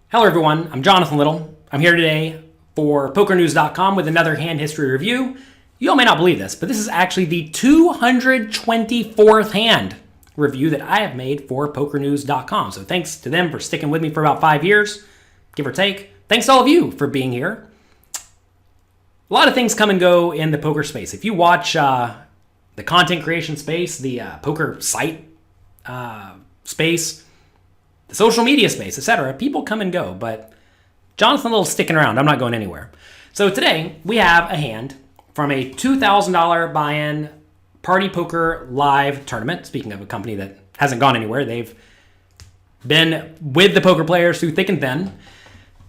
Hello everyone, I'm Jonathan Little. I'm here today for PokerNews.com with another hand history review. You all may not believe this, but this is actually the 224th hand review that I have made for PokerNews.com. So thanks to them for sticking with me for about 5 years, give or take. Thanks to all of you for being here. A lot of things come and go in the poker space. If you watch the content creation space, the poker site space, the social media space, etc., people come and go, but Jonathan Little's sticking around. I'm not going anywhere. So today we have a hand from a $2,000 buy-in Party Poker Live tournament. Speaking of a company that hasn't gone anywhere, they've been with the poker players through thick and thin.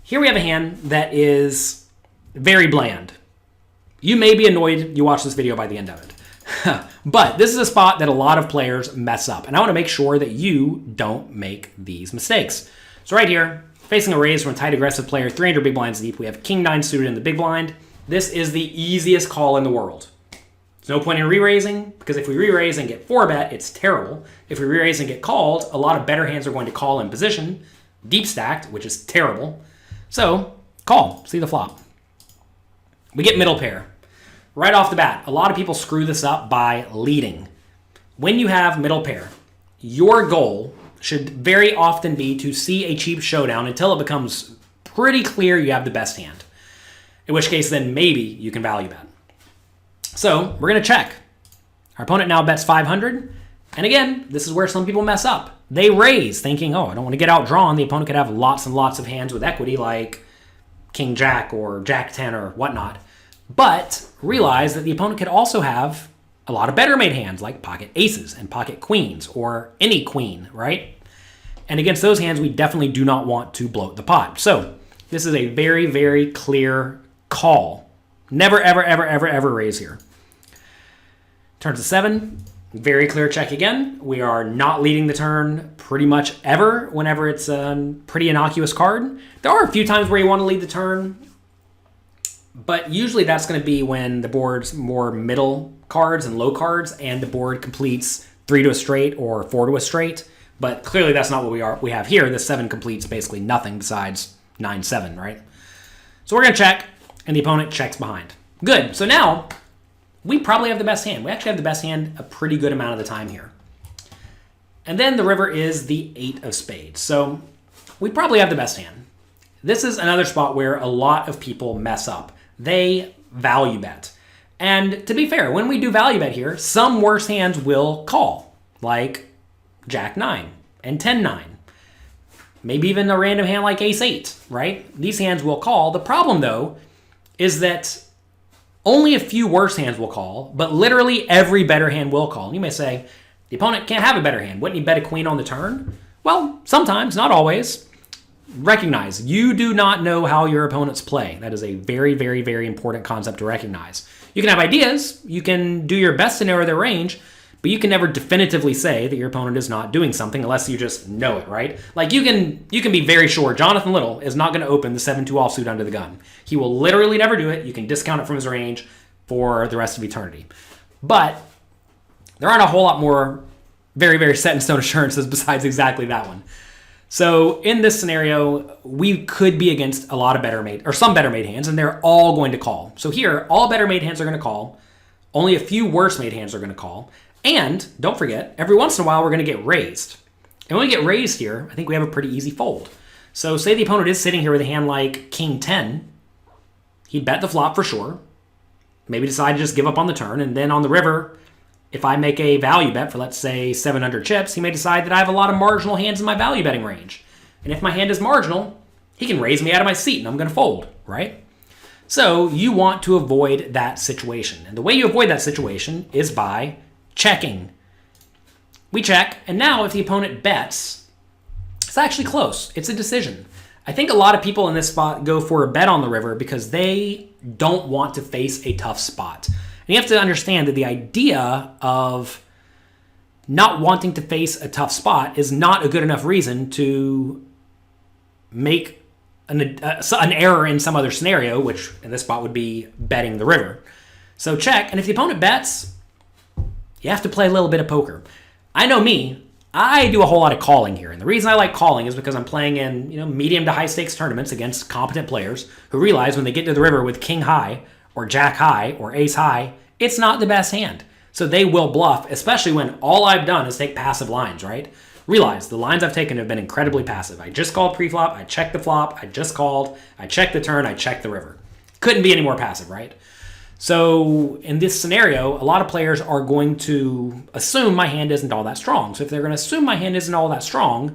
Here we have a hand that is very bland. You may be annoyed you watch this video by the end of it. But this is a spot that a lot of players mess up, and I want to make sure that you don't make these mistakes. So right here, facing a raise from a tight aggressive player, 300 big blinds deep, we have King 9 suited in the big blind. This is the easiest call in the world. There's no point in re-raising, because if we re-raise and get 4-bet, it's terrible. If we re-raise and get called, a lot of better hands are going to call in position, deep stacked, which is terrible. So, call, see the flop. We get middle pair. Right off the bat, a lot of people screw this up by leading. When you have middle pair, your goal should very often be to see a cheap showdown until it becomes pretty clear you have the best hand. In which case, then maybe you can value bet. So we're going to check. Our opponent now bets 500. And again, this is where some people mess up. They raise thinking, oh, I don't want to get outdrawn. The opponent could have lots and lots of hands with equity like King Jack or Jack 10 or whatnot. But realize that the opponent could also have a lot of better made hands like pocket aces and pocket queens or any queen, right? And against those hands, we definitely do not want to bloat the pot. So this is a very, very clear call. Never, ever, ever, ever, ever raise here. Turn to 7. Very clear check again. We are not leading the turn pretty much ever whenever it's a pretty innocuous card. There are a few times where you want to lead the turn, but usually that's going to be when the board's more middle cards and low cards and the board completes 3 to a straight or 4 to a straight. But clearly that's not what we have here. The 7 completes basically nothing besides 9-7, right? So we're going to check, and the opponent checks behind. Good. So now we probably have the best hand. We actually have the best hand a pretty good amount of the time here. And then the river is the 8 of spades. So we probably have the best hand. This is another spot where a lot of people mess up. They value bet. And to be fair, when we do value bet here, some worse hands will call, like Jack 9 and 10-9. Maybe even a random hand like Ace 8, right? These hands will call. The problem, though, is that only a few worse hands will call, but literally every better hand will call. And you may say, the opponent can't have a better hand. Wouldn't he bet a queen on the turn? Well, sometimes, not always. Recognize, you do not know how your opponents play. That is a very, very, very important concept to recognize. You can have ideas, you can do your best to narrow their range, but you can never definitively say that your opponent is not doing something unless you just know it, right? Like you can be very sure Jonathan Little is not going to open the 7-2 offsuit under the gun. He will literally never do it. You can discount it from his range for the rest of eternity. But there aren't a whole lot more very, very set in stone assurances besides exactly that one. So in this scenario, we could be against a lot of better made, or some better made hands, and they're all going to call. So here, all better made hands are going to call. Only a few worse made hands are going to call. And don't forget, every once in a while, we're going to get raised. And when we get raised here, I think we have a pretty easy fold. So say the opponent is sitting here with a hand like King 10. He'd bet the flop for sure. Maybe decide to just give up on the turn. And then on the river, if I make a value bet for, let's say, 700 chips, he may decide that I have a lot of marginal hands in my value betting range. And if my hand is marginal, he can raise me out of my seat and I'm going to fold, right? So you want to avoid that situation. And the way you avoid that situation is by checking. We check, and now if the opponent bets, it's actually close. It's a decision. I think a lot of people in this spot go for a bet on the river because they don't want to face a tough spot. And you have to understand that the idea of not wanting to face a tough spot is not a good enough reason to make an error in some other scenario, which in this spot would be betting the river. So check, and if the opponent bets, you have to play a little bit of poker. I know me, I do a whole lot of calling here, and the reason I like calling is because I'm playing in medium to high stakes tournaments against competent players who realize when they get to the river with king high or jack high or ace high, it's not the best hand. So they will bluff, especially when all I've done is take passive lines, right? Realize the lines I've taken have been incredibly passive. I just called pre-flop, I checked the flop, I just called, I checked the turn, I checked the river. Couldn't be any more passive, right? So in this scenario, a lot of players are going to assume my hand isn't all that strong. So if they're going to assume my hand isn't all that strong,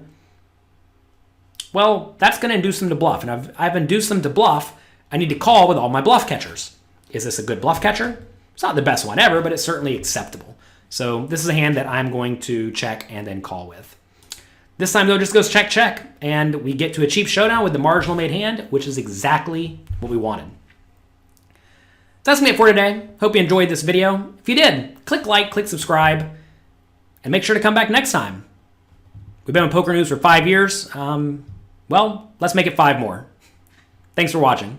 well, that's going to induce them to bluff. And I've induced them to bluff. I need to call with all my bluff catchers. Is this a good bluff catcher? It's not the best one ever, but it's certainly acceptable. So this is a hand that I'm going to check and then call with. This time, though, just goes check, check. And we get to a cheap showdown with the marginal made hand, which is exactly what we wanted. That's going to be it for today. Hope you enjoyed this video. If you did, click like, click subscribe, and make sure to come back next time. We've been with Poker News for 5 years. Well, let's make it 5 more. Thanks for watching.